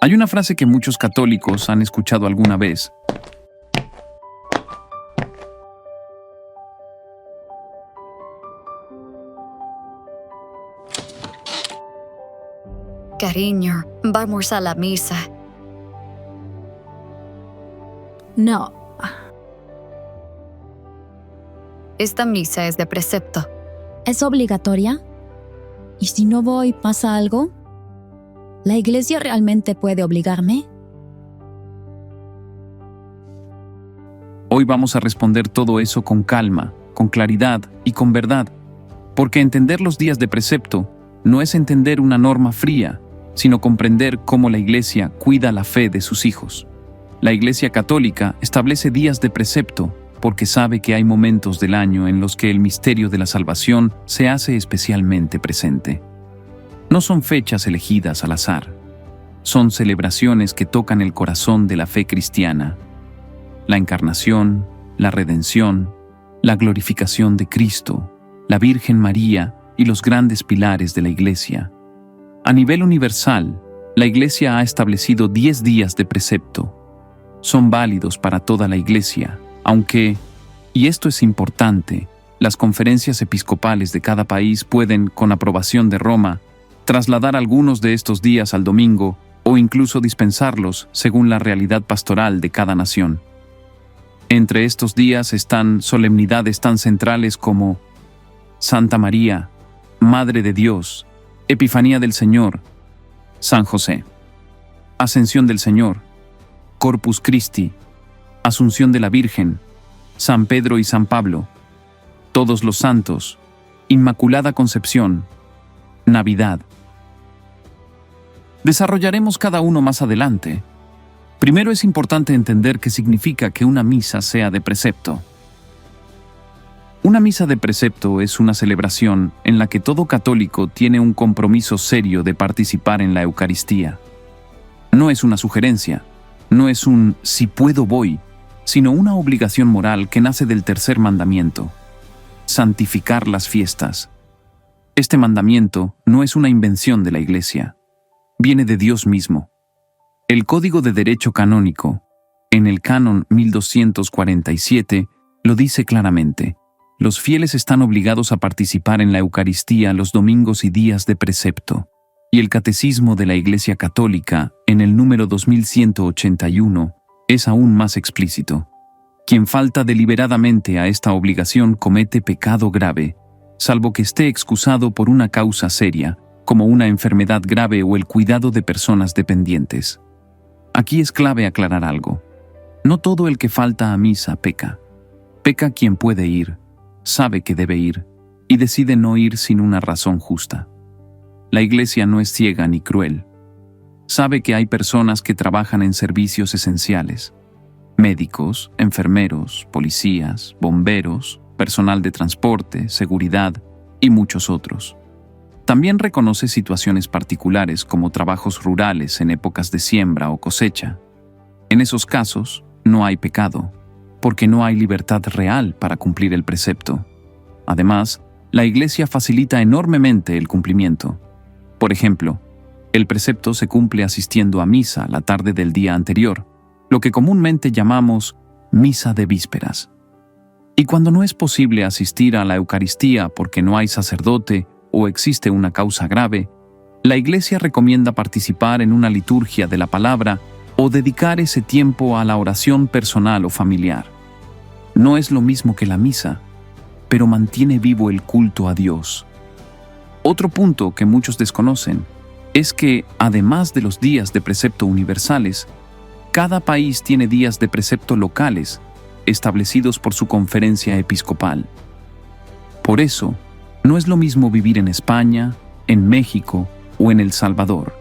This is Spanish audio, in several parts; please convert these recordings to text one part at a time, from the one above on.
Hay una frase que muchos católicos han escuchado alguna vez. Cariño, vamos a la misa. No, Esta misa es de precepto. ¿es obligatoria? ¿Y si no voy, pasa algo? ¿La iglesia realmente puede obligarme? Hoy vamos a responder todo eso con calma, con claridad y con verdad, porque entender los días de precepto no es entender una norma fría, sino comprender cómo la Iglesia cuida la fe de sus hijos. La Iglesia Católica establece días de precepto porque sabe que hay momentos del año en los que el misterio de la salvación se hace especialmente presente. No son fechas elegidas al azar, son celebraciones que tocan el corazón de la fe cristiana. La encarnación, la redención, la glorificación de Cristo, la Virgen María y los grandes pilares de la Iglesia. A nivel universal, la Iglesia ha establecido 10 días de precepto. Son válidos para toda la Iglesia, aunque, y esto es importante, las conferencias episcopales de cada país pueden, con aprobación de Roma, trasladar algunos de estos días al domingo o incluso dispensarlos según la realidad pastoral de cada nación. Entre estos días están solemnidades tan centrales como Santa María, Madre de Dios, Epifanía del Señor, San José, Ascensión del Señor, Corpus Christi, Asunción de la Virgen, San Pedro y San Pablo, Todos los Santos, Inmaculada Concepción, Navidad. Desarrollaremos cada uno más adelante. Primero es importante entender qué significa que una misa sea de precepto. Una misa de precepto es una celebración en la que todo católico tiene un compromiso serio de participar en la Eucaristía. No es una sugerencia, no es un si puedo voy, sino una obligación moral que nace del tercer mandamiento: santificar las fiestas. Este mandamiento no es una invención de la Iglesia, viene de Dios mismo. El Código de Derecho Canónico, en el Canon 1247, lo dice claramente: los fieles están obligados a participar en la Eucaristía los domingos y días de precepto. Y el Catecismo de la Iglesia Católica, en el número 2181, es aún más explícito. Quien falta deliberadamente a esta obligación comete pecado grave, salvo que esté excusado por una causa seria, como una enfermedad grave o el cuidado de personas dependientes. Aquí es clave aclarar algo. No todo el que falta a misa peca. Peca quien puede ir, sabe que debe ir, y decide no ir sin una razón justa. La Iglesia no es ciega ni cruel. Sabe que hay personas que trabajan en servicios esenciales: médicos, enfermeros, policías, bomberos, personal de transporte, seguridad y muchos otros. También reconoce situaciones particulares como trabajos rurales en épocas de siembra o cosecha. En esos casos, no hay pecado, porque no hay libertad real para cumplir el precepto. Además, la Iglesia facilita enormemente el cumplimiento. Por ejemplo, el precepto se cumple asistiendo a misa la tarde del día anterior, lo que comúnmente llamamos misa de vísperas. Y cuando no es posible asistir a la Eucaristía porque no hay sacerdote o existe una causa grave, la Iglesia recomienda participar en una liturgia de la palabra o dedicar ese tiempo a la oración personal o familiar. No es lo mismo que la misa, pero mantiene vivo el culto a Dios. Otro punto que muchos desconocen es que, además de los días de precepto universales, cada país tiene días de precepto locales, establecidos por su conferencia episcopal. Por eso, no es lo mismo vivir en España, en México o en El Salvador.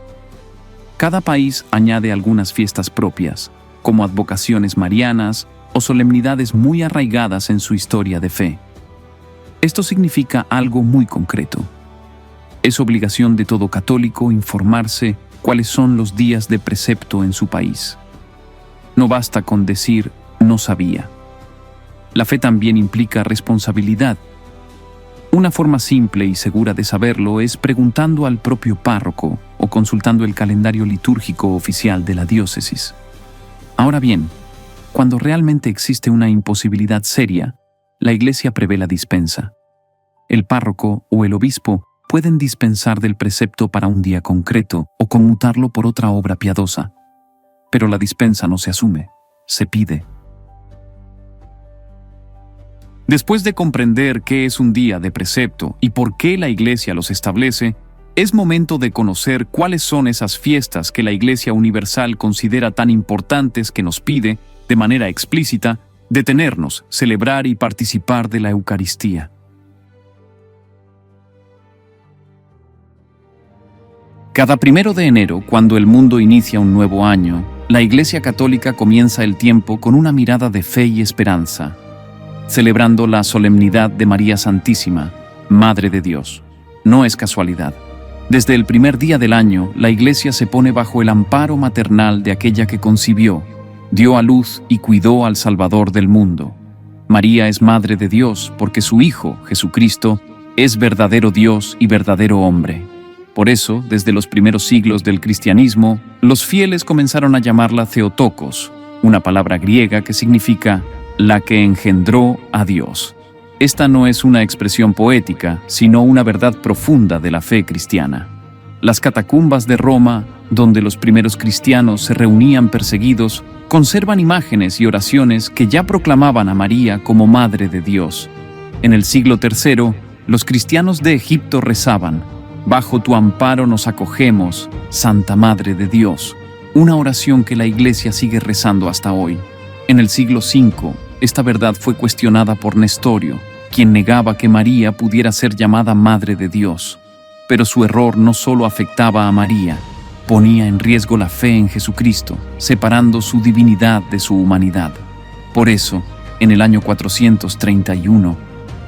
Cada país añade algunas fiestas propias, como advocaciones marianas o solemnidades muy arraigadas en su historia de fe. Esto significa algo muy concreto. Es obligación de todo católico informarse cuáles son los días de precepto en su país. No basta con decir «no sabía». La fe también implica responsabilidad. Una forma simple y segura de saberlo es preguntando al propio párroco o consultando el calendario litúrgico oficial de la diócesis. Ahora bien, cuando realmente existe una imposibilidad seria, la Iglesia prevé la dispensa. El párroco o el obispo pueden dispensar del precepto para un día concreto o conmutarlo por otra obra piadosa. Pero la dispensa no se asume, se pide. Después de comprender qué es un día de precepto y por qué la Iglesia los establece, es momento de conocer cuáles son esas fiestas que la Iglesia Universal considera tan importantes que nos pide, de manera explícita, detenernos, celebrar y participar de la Eucaristía. Cada 1 de enero, cuando el mundo inicia un nuevo año, la Iglesia Católica comienza el tiempo con una mirada de fe y esperanza, celebrando la solemnidad de María Santísima, Madre de Dios. No es casualidad. Desde el primer día del año, la Iglesia se pone bajo el amparo maternal de aquella que concibió, dio a luz y cuidó al Salvador del mundo. María es Madre de Dios porque su Hijo, Jesucristo, es verdadero Dios y verdadero hombre. Por eso, desde los primeros siglos del cristianismo, los fieles comenzaron a llamarla Theotokos, una palabra griega que significa la que engendró a Dios. Esta no es una expresión poética, sino una verdad profunda de la fe cristiana. Las catacumbas de Roma, donde los primeros cristianos se reunían perseguidos, conservan imágenes y oraciones que ya proclamaban a María como Madre de Dios. En el siglo III, los cristianos de Egipto rezaban: «Bajo tu amparo nos acogemos, Santa Madre de Dios», una oración que la Iglesia sigue rezando hasta hoy. En el siglo V, esta verdad fue cuestionada por Nestorio, quien negaba que María pudiera ser llamada Madre de Dios. Pero su error no solo afectaba a María, ponía en riesgo la fe en Jesucristo, separando su divinidad de su humanidad. Por eso, en el año 431,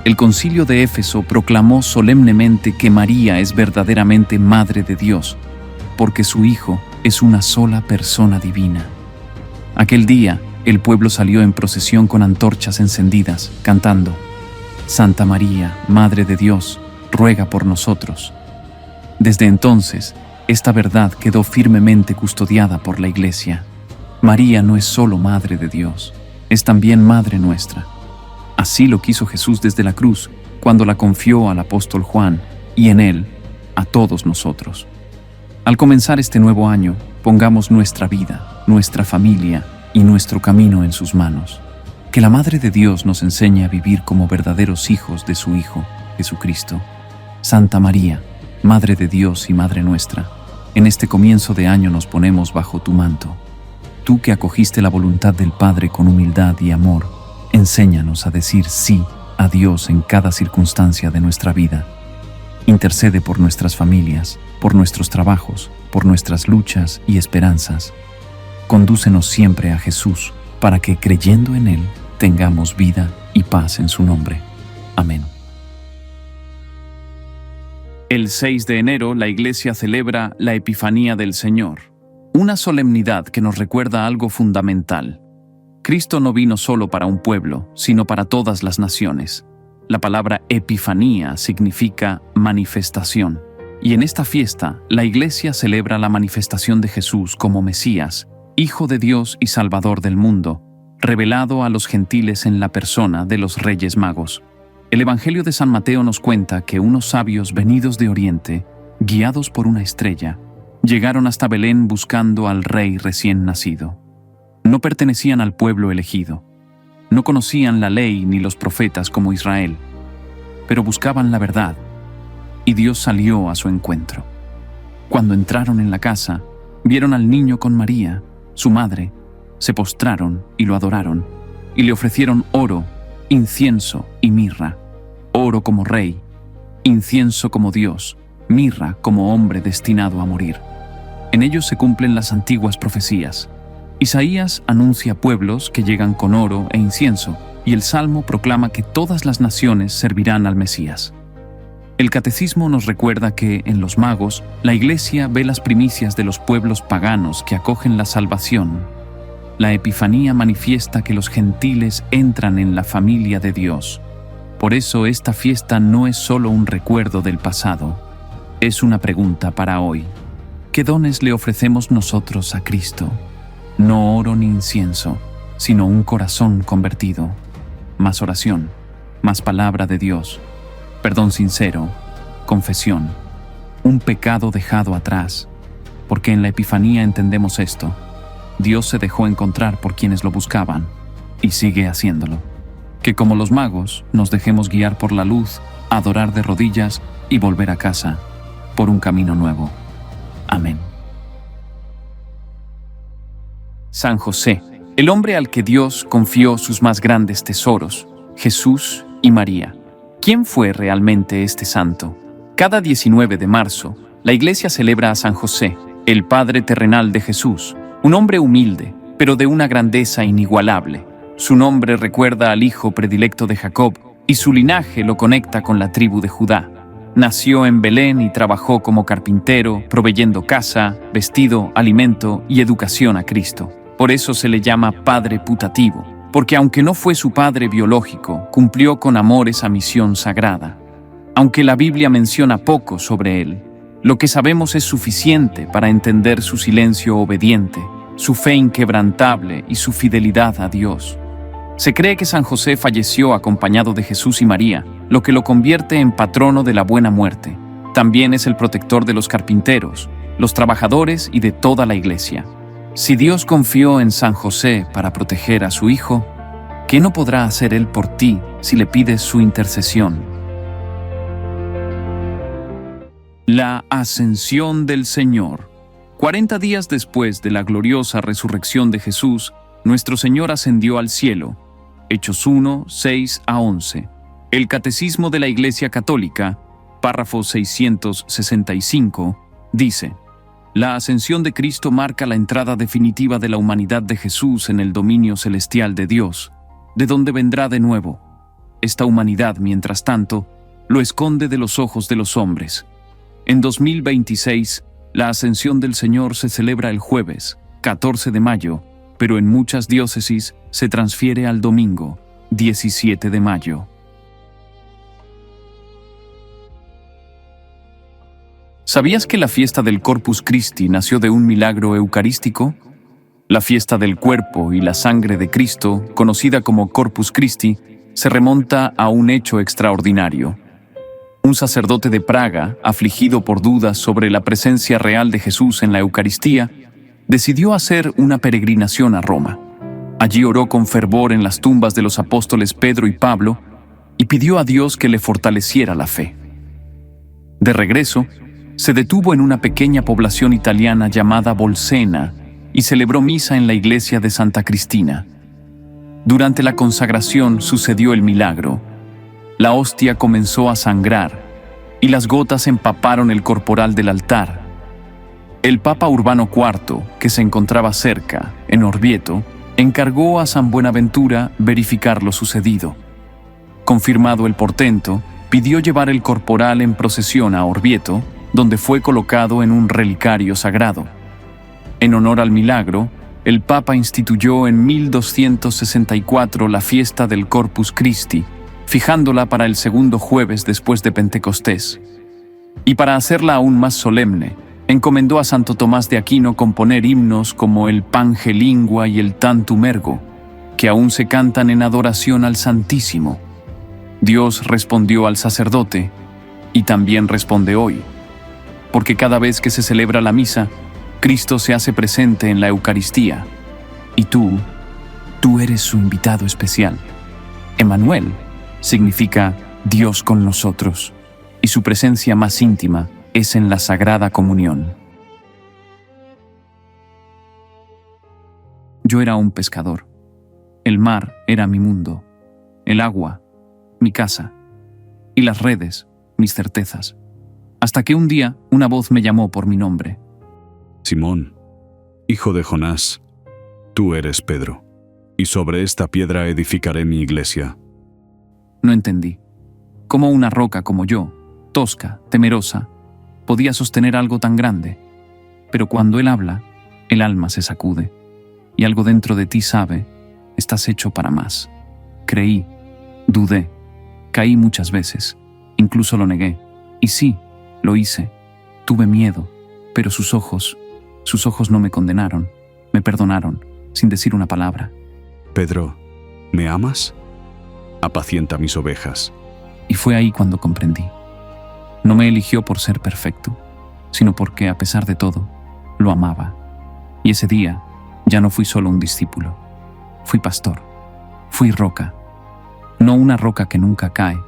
el Concilio de Éfeso proclamó solemnemente que María es verdaderamente Madre de Dios, porque su Hijo es una sola persona divina. Aquel día, el pueblo salió en procesión con antorchas encendidas, cantando: «Santa María, Madre de Dios, ruega por nosotros». Desde entonces, esta verdad quedó firmemente custodiada por la Iglesia. María no es solo Madre de Dios, es también Madre nuestra. Así lo quiso Jesús desde la cruz, cuando la confió al apóstol Juan, y en él, a todos nosotros. Al comenzar este nuevo año, pongamos nuestra vida, nuestra familia y nuestro camino en sus manos. Que la Madre de Dios nos enseñe a vivir como verdaderos hijos de su Hijo, Jesucristo. Santa María, Madre de Dios y Madre nuestra, en este comienzo de año nos ponemos bajo tu manto. Tú que acogiste la voluntad del Padre con humildad y amor, enséñanos a decir sí a Dios en cada circunstancia de nuestra vida. Intercede por nuestras familias, por nuestros trabajos, por nuestras luchas y esperanzas. Condúcenos siempre a Jesús, para que, creyendo en Él, tengamos vida y paz en su nombre. Amén. El 6 de enero, la Iglesia celebra la Epifanía del Señor, una solemnidad que nos recuerda algo fundamental. Cristo no vino solo para un pueblo, sino para todas las naciones. La palabra Epifanía significa manifestación, y en esta fiesta, la Iglesia celebra la manifestación de Jesús como Mesías, Hijo de Dios y Salvador del mundo, revelado a los gentiles en la persona de los Reyes Magos. El Evangelio de San Mateo nos cuenta que unos sabios venidos de Oriente, guiados por una estrella, llegaron hasta Belén buscando al rey recién nacido. No pertenecían al pueblo elegido, no conocían la ley ni los profetas como Israel, pero buscaban la verdad, y Dios salió a su encuentro. Cuando entraron en la casa, vieron al niño con María, su madre, se postraron y lo adoraron, y le ofrecieron oro, incienso y mirra. Oro como rey, incienso como Dios, mirra como hombre destinado a morir. En ellos se cumplen las antiguas profecías. Isaías anuncia pueblos que llegan con oro e incienso, y el Salmo proclama que todas las naciones servirán al Mesías. El Catecismo nos recuerda que, en los magos, la Iglesia ve las primicias de los pueblos paganos que acogen la salvación. La Epifanía manifiesta que los gentiles entran en la familia de Dios. Por eso esta fiesta no es solo un recuerdo del pasado, es una pregunta para hoy. ¿qué dones le ofrecemos nosotros a Cristo? No oro ni incienso, sino un corazón convertido. Más oración, más palabra de Dios, perdón sincero, confesión, un pecado dejado atrás, porque en la Epifanía entendemos esto. Dios se dejó encontrar por quienes lo buscaban, y sigue haciéndolo. Que como los magos, nos dejemos guiar por la luz, adorar de rodillas y volver a casa, por un camino nuevo. Amén. San José, el hombre al que Dios confió sus más grandes tesoros, Jesús y María. ¿Quién fue realmente este santo? Cada 19 de marzo, la Iglesia celebra a San José, el padre terrenal de Jesús, un hombre humilde, pero de una grandeza inigualable. Su nombre recuerda al hijo predilecto de Jacob y su linaje lo conecta con la tribu de Judá. Nació en Belén y trabajó como carpintero, proveyendo casa, vestido, alimento y educación a Cristo. Por eso se le llama padre putativo, porque aunque no fue su padre biológico, cumplió con amor esa misión sagrada. Aunque la Biblia menciona poco sobre él, lo que sabemos es suficiente para entender su silencio obediente, su fe inquebrantable y su fidelidad a Dios. Se cree que San José falleció acompañado de Jesús y María, lo que lo convierte en patrono de la buena muerte. También es el protector de los carpinteros, los trabajadores y de toda la Iglesia. Si Dios confió en San José para proteger a su hijo, ¿qué no podrá hacer él por ti si le pides su intercesión? La ascensión del Señor. 40 días después de la gloriosa resurrección de Jesús, nuestro Señor ascendió al cielo. Hechos 1, 6 a 11. El Catecismo de la Iglesia Católica, párrafo 665, dice: la ascensión de Cristo marca la entrada definitiva de la humanidad de Jesús en el dominio celestial de Dios, de donde vendrá de nuevo. Esta humanidad, mientras tanto, lo esconde de los ojos de los hombres. En 2026, la ascensión del Señor se celebra el jueves, 14 de mayo, pero en muchas diócesis se transfiere al domingo, 17 de mayo. ¿Sabías que la fiesta del Corpus Christi nació de un milagro eucarístico? La fiesta del cuerpo y la sangre de Cristo, conocida como Corpus Christi, se remonta a un hecho extraordinario. Un sacerdote de Praga, afligido por dudas sobre la presencia real de Jesús en la Eucaristía, decidió hacer una peregrinación a Roma. Allí oró con fervor en las tumbas de los apóstoles Pedro y Pablo y pidió a Dios que le fortaleciera la fe. De regreso, se detuvo en una pequeña población italiana llamada Bolsena y celebró misa en la iglesia de Santa Cristina. Durante la consagración sucedió el milagro. La hostia comenzó a sangrar y las gotas empaparon el corporal del altar. El Papa Urbano IV, que se encontraba cerca, en Orvieto, encargó a San Buenaventura verificar lo sucedido. Confirmado el portento, pidió llevar el corporal en procesión a Orvieto, donde fue colocado en un relicario sagrado. En honor al milagro, el Papa instituyó en 1264 la fiesta del Corpus Christi, fijándola para el segundo jueves después de Pentecostés. Y para hacerla aún más solemne, encomendó a Santo Tomás de Aquino componer himnos como el Pange Lingua y el Tantum Ergo, que aún se cantan en adoración al Santísimo. Dios respondió al sacerdote, y también responde hoy, porque cada vez que se celebra la misa, Cristo se hace presente en la Eucaristía, y tú eres su invitado especial. Emmanuel significa Dios con nosotros, y su presencia más íntima es en la Sagrada Comunión. Yo era un pescador. El mar era mi mundo, el agua, mi casa, y las redes, mis certezas. Hasta que un día una voz me llamó por mi nombre. Simón, hijo de Jonás, tú eres Pedro, y sobre esta piedra edificaré mi iglesia. No entendí. ¿Cómo una roca como yo, tosca, temerosa, podía sostener algo tan grande? Pero cuando Él habla, el alma se sacude, y algo dentro de ti sabe, estás hecho para más. Creí, dudé, caí muchas veces, incluso lo negué, y sí, lo hice, tuve miedo, Pero sus ojos no me condenaron, me perdonaron, sin decir una palabra. Pedro, ¿me amas? Apacienta mis ovejas. Y fue ahí cuando comprendí. No me eligió por ser perfecto, sino porque, a pesar de todo, lo amaba. Y ese día ya no fui solo un discípulo, fui pastor, fui roca. No una roca que nunca cae,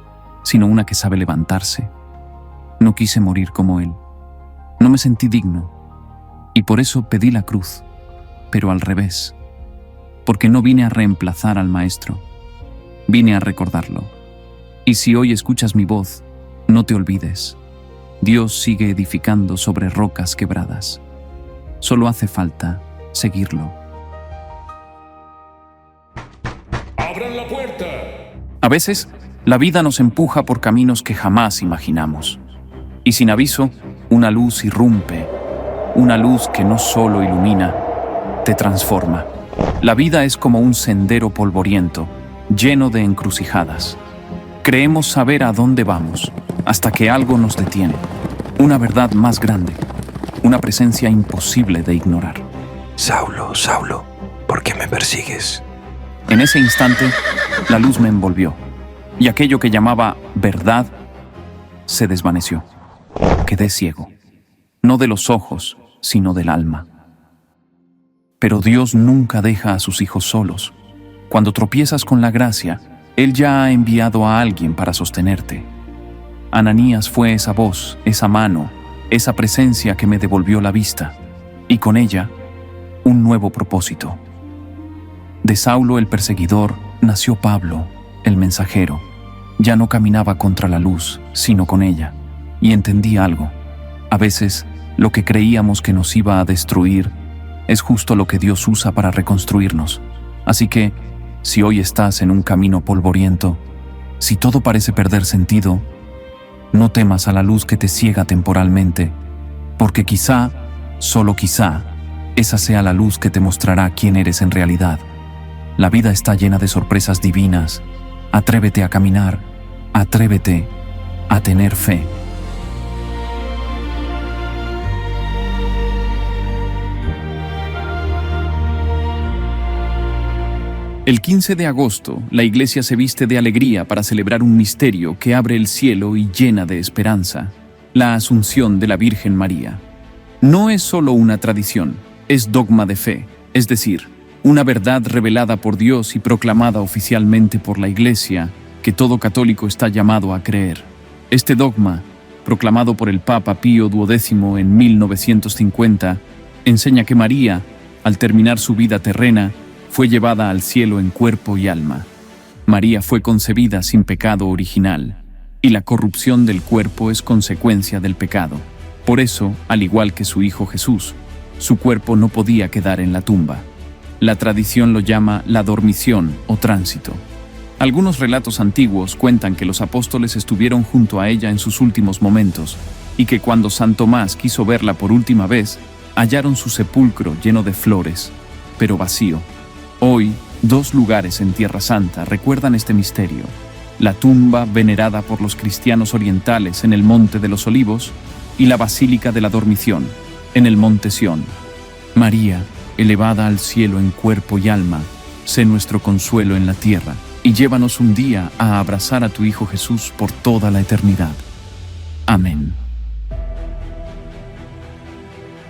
sino una que sabe levantarse. No quise morir como él. No me sentí digno. Y por eso pedí la cruz, pero al revés. Porque no vine a reemplazar al Maestro, vine a recordarlo. Y si hoy escuchas mi voz, no te olvides. Dios sigue edificando sobre rocas quebradas. Solo hace falta seguirlo. ¡Abran la puerta! A veces, la vida nos empuja por caminos que jamás imaginamos. Y sin aviso, una luz irrumpe. Una luz que no solo ilumina, te transforma. La vida es como un sendero polvoriento, lleno de encrucijadas. Creemos saber a dónde vamos, hasta que algo nos detiene. Una verdad más grande, una presencia imposible de ignorar. Saulo, Saulo, ¿por qué me persigues? En ese instante, la luz me envolvió, y aquello que llamaba verdad se desvaneció. Quedé ciego, no de los ojos, sino del alma. Pero Dios nunca deja a sus hijos solos. Cuando tropiezas con la gracia, Él ya ha enviado a alguien para sostenerte. Ananías fue esa voz, esa mano, esa presencia que me devolvió la vista, y con ella, un nuevo propósito. De Saulo el perseguidor nació Pablo, el mensajero. Ya no caminaba contra la luz, sino con ella, y entendí algo. A veces, lo que creíamos que nos iba a destruir es justo lo que Dios usa para reconstruirnos. Así que, si hoy estás en un camino polvoriento, si todo parece perder sentido, no temas a la luz que te ciega temporalmente, porque quizá, solo quizá, esa sea la luz que te mostrará quién eres en realidad. La vida está llena de sorpresas divinas. Atrévete a caminar, atrévete a tener fe. El 15 de agosto, la iglesia se viste de alegría para celebrar un misterio que abre el cielo y llena de esperanza: la Asunción de la Virgen María. No es solo una tradición, es dogma de fe, es decir, una verdad revelada por Dios y proclamada oficialmente por la Iglesia, que todo católico está llamado a creer. Este dogma, proclamado por el Papa Pío XII en 1950, enseña que María, al terminar su vida terrena, fue llevada al cielo en cuerpo y alma. María fue concebida sin pecado original, y la corrupción del cuerpo es consecuencia del pecado. Por eso, al igual que su hijo Jesús, su cuerpo no podía quedar en la tumba. La tradición lo llama la dormición o tránsito. Algunos relatos antiguos cuentan que los apóstoles estuvieron junto a ella en sus últimos momentos, y que cuando San Tomás quiso verla por última vez, hallaron su sepulcro lleno de flores, pero vacío. Hoy, 2 lugares en Tierra Santa recuerdan este misterio: la tumba venerada por los cristianos orientales en el Monte de los Olivos y la Basílica de la Dormición, en el Monte Sión. María, elevada al cielo en cuerpo y alma, sé nuestro consuelo en la tierra, y llévanos un día a abrazar a tu Hijo Jesús por toda la eternidad. Amén.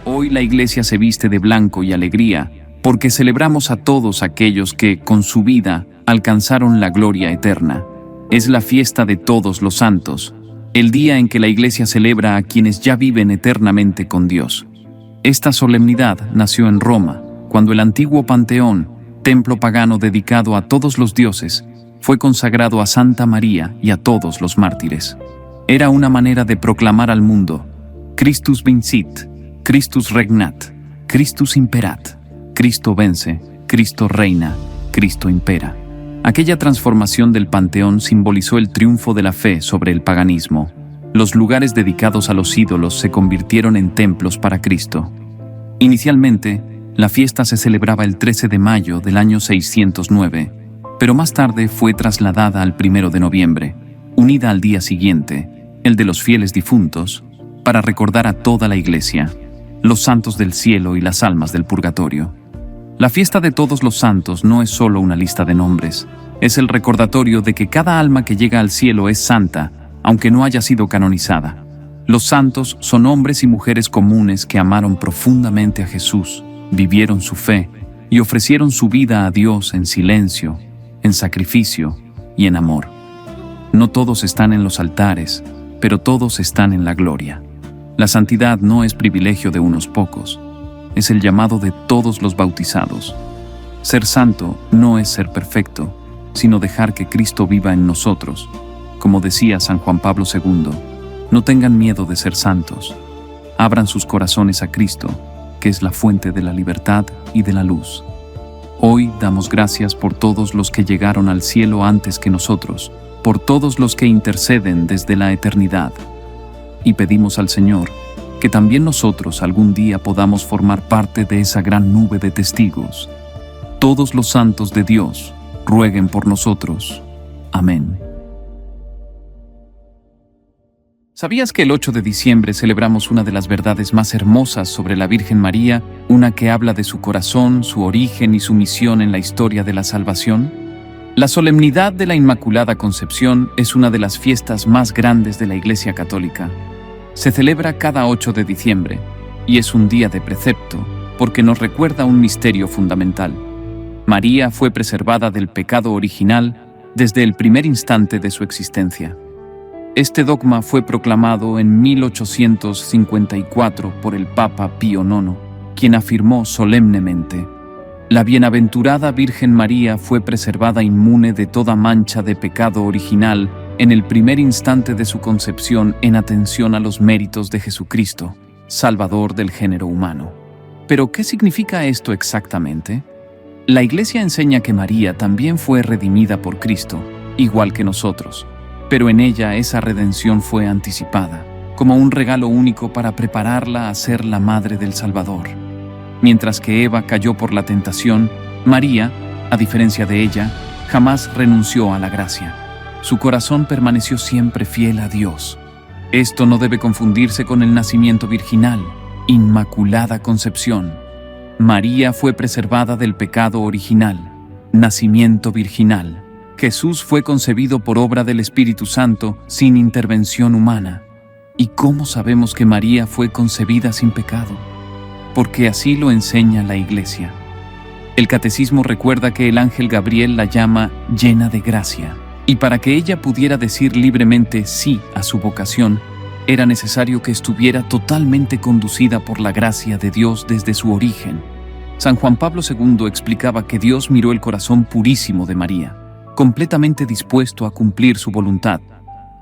Hoy la Iglesia se viste de blanco y alegría, porque celebramos a todos aquellos que, con su vida, alcanzaron la gloria eterna. Es la fiesta de todos los santos, el día en que la Iglesia celebra a quienes ya viven eternamente con Dios. Esta solemnidad nació en Roma, cuando el antiguo Panteón, templo pagano dedicado a todos los dioses, fue consagrado a Santa María y a todos los mártires. Era una manera de proclamar al mundo: Christus vincit, Christus regnat, Christus imperat. Cristo vence, Cristo reina, Cristo impera. Aquella transformación del Panteón simbolizó el triunfo de la fe sobre el paganismo. Los lugares dedicados a los ídolos se convirtieron en templos para Cristo. Inicialmente, la fiesta se celebraba el 13 de mayo del año 609, pero más tarde fue trasladada al 1 de noviembre, unida al día siguiente, el de los fieles difuntos, para recordar a toda la Iglesia. los santos del cielo y las almas del purgatorio. La fiesta de todos los santos no es solo una lista de nombres, es el recordatorio de que cada alma que llega al cielo es santa, aunque no haya sido canonizada. Los santos son hombres y mujeres comunes que amaron profundamente a Jesús, vivieron su fe y ofrecieron su vida a Dios en silencio, en sacrificio y en amor. No todos están en los altares, pero todos están en la gloria. La santidad no es privilegio de unos pocos, es el llamado de todos los bautizados. Ser santo no es ser perfecto, sino dejar que Cristo viva en nosotros. Como decía San Juan Pablo II, no tengan miedo de ser santos. Abran sus corazones a Cristo, que es la fuente de la libertad y de la luz. Hoy damos gracias por todos los que llegaron al cielo antes que nosotros, por todos los que interceden desde la eternidad. Y pedimos al Señor que también nosotros algún día podamos formar parte de esa gran nube de testigos. Todos los santos de Dios rueguen por nosotros. Amén. ¿Sabías que el 8 de diciembre celebramos una de las verdades más hermosas sobre la Virgen María, una que habla de su corazón, su origen y su misión en la historia de la salvación? La solemnidad de la Inmaculada Concepción es una de las fiestas más grandes de la Iglesia Católica. Se celebra cada 8 de diciembre y es un día de precepto porque nos recuerda un misterio fundamental. María fue preservada del pecado original desde el primer instante de su existencia. Este dogma fue proclamado en 1854 por el Papa Pío IX, quien afirmó solemnemente: la bienaventurada Virgen María fue preservada inmune de toda mancha de pecado original en el primer instante de su concepción en atención a los méritos de Jesucristo, Salvador del género humano. ¿Pero qué significa esto exactamente? La Iglesia enseña que María también fue redimida por Cristo, igual que nosotros. Pero en ella esa redención fue anticipada, como un regalo único para prepararla a ser la madre del Salvador. Mientras que Eva cayó por la tentación, María, a diferencia de ella, jamás renunció a la gracia. Su corazón permaneció siempre fiel a Dios. Esto no debe confundirse con el nacimiento virginal, Inmaculada Concepción. María fue preservada del pecado original, nacimiento virginal. Jesús fue concebido por obra del Espíritu Santo sin intervención humana. ¿Y cómo sabemos que María fue concebida sin pecado? Porque así lo enseña la Iglesia. El Catecismo recuerda que el ángel Gabriel la llama llena de gracia, y para que ella pudiera decir libremente sí a su vocación, era necesario que estuviera totalmente conducida por la gracia de Dios desde su origen. San Juan Pablo II explicaba que Dios miró el corazón purísimo de María, completamente dispuesto a cumplir su voluntad.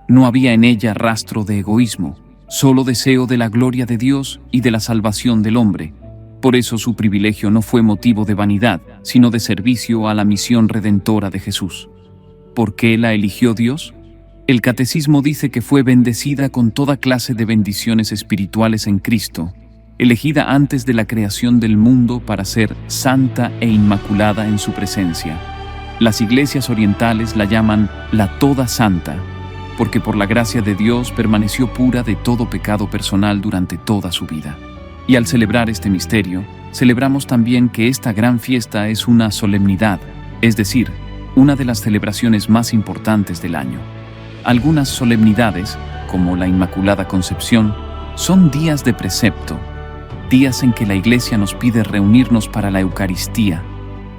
No había en ella rastro de egoísmo, solo deseo de la gloria de Dios y de la salvación del hombre. Por eso su privilegio no fue motivo de vanidad, sino de servicio a la misión redentora de Jesús. ¿Por qué la eligió Dios? El Catecismo dice que fue bendecida con toda clase de bendiciones espirituales en Cristo, elegida antes de la creación del mundo para ser santa e inmaculada en su presencia. Las iglesias orientales la llaman la Toda Santa, porque por la gracia de Dios permaneció pura de todo pecado personal durante toda su vida. Y al celebrar este misterio, celebramos también que esta gran fiesta es una solemnidad, es decir, una de las celebraciones más importantes del año. Algunas solemnidades, como la Inmaculada Concepción, son días de precepto, días en que la Iglesia nos pide reunirnos para la Eucaristía,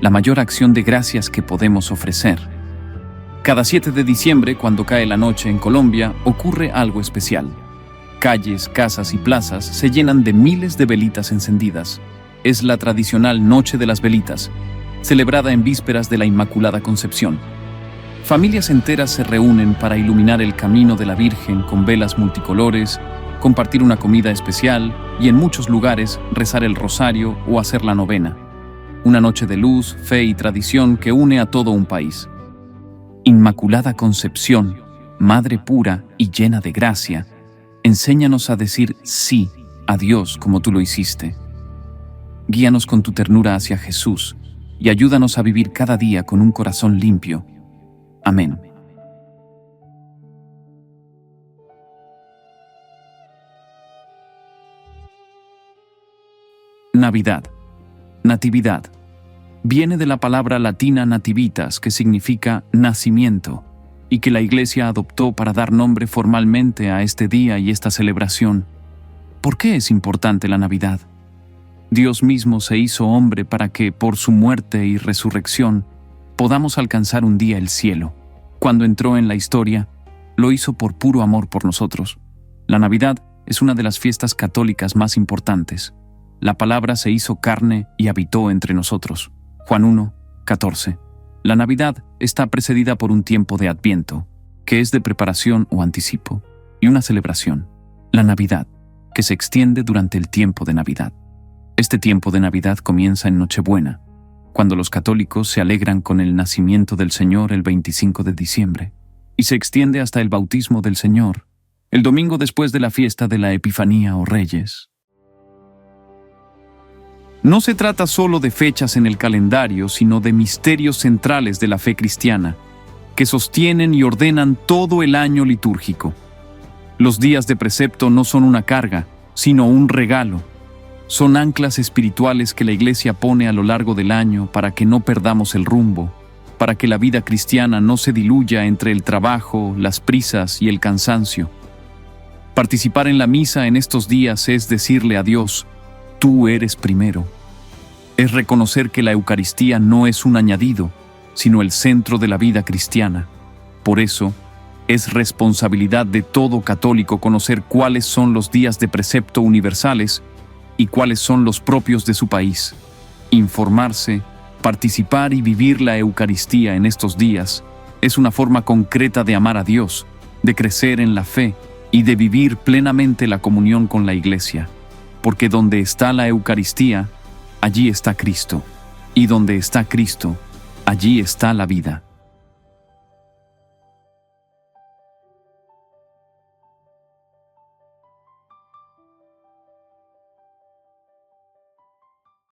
la mayor acción de gracias que podemos ofrecer. Cada 7 de diciembre, cuando cae la noche en Colombia, ocurre algo especial. Calles, casas y plazas se llenan de miles de velitas encendidas. Es la tradicional Noche de las Velitas, celebrada en vísperas de la Inmaculada Concepción. Familias enteras se reúnen para iluminar el camino de la Virgen con velas multicolores, compartir una comida especial y en muchos lugares rezar el rosario o hacer la novena. Una noche de luz, fe y tradición que une a todo un país. Inmaculada Concepción, Madre pura y llena de gracia, enséñanos a decir sí a Dios como tú lo hiciste. Guíanos con tu ternura hacia Jesús y ayúdanos a vivir cada día con un corazón limpio. Amén. Navidad. Natividad. Viene de la palabra latina nativitas, que significa nacimiento, y que la Iglesia adoptó para dar nombre formalmente a este día y esta celebración. ¿Por qué es importante la Navidad? Dios mismo se hizo hombre para que, por su muerte y resurrección, podamos alcanzar un día el cielo. Cuando entró en la historia, lo hizo por puro amor por nosotros. La Navidad es una de las fiestas católicas más importantes. La palabra se hizo carne y habitó entre nosotros. Juan 1, 14. La Navidad está precedida por un tiempo de Adviento, que es de preparación o anticipo, y una celebración, la Navidad, que se extiende durante el tiempo de Navidad. Este tiempo de Navidad comienza en Nochebuena, cuando los católicos se alegran con el nacimiento del Señor el 25 de diciembre, y se extiende hasta el bautismo del Señor, el domingo después de la fiesta de la Epifanía o Reyes. No se trata solo de fechas en el calendario, sino de misterios centrales de la fe cristiana, que sostienen y ordenan todo el año litúrgico. Los días de precepto no son una carga, sino un regalo. Son anclas espirituales que la Iglesia pone a lo largo del año para que no perdamos el rumbo, para que la vida cristiana no se diluya entre el trabajo, las prisas y el cansancio. Participar en la misa en estos días es decirle a Dios: tú eres primero. Es reconocer que la Eucaristía no es un añadido, sino el centro de la vida cristiana. Por eso, es responsabilidad de todo católico conocer cuáles son los días de precepto universales y cuáles son los propios de su país. Informarse, participar y vivir la Eucaristía en estos días es una forma concreta de amar a Dios, de crecer en la fe y de vivir plenamente la comunión con la Iglesia. Porque donde está la Eucaristía, allí está Cristo, y donde está Cristo, allí está la vida.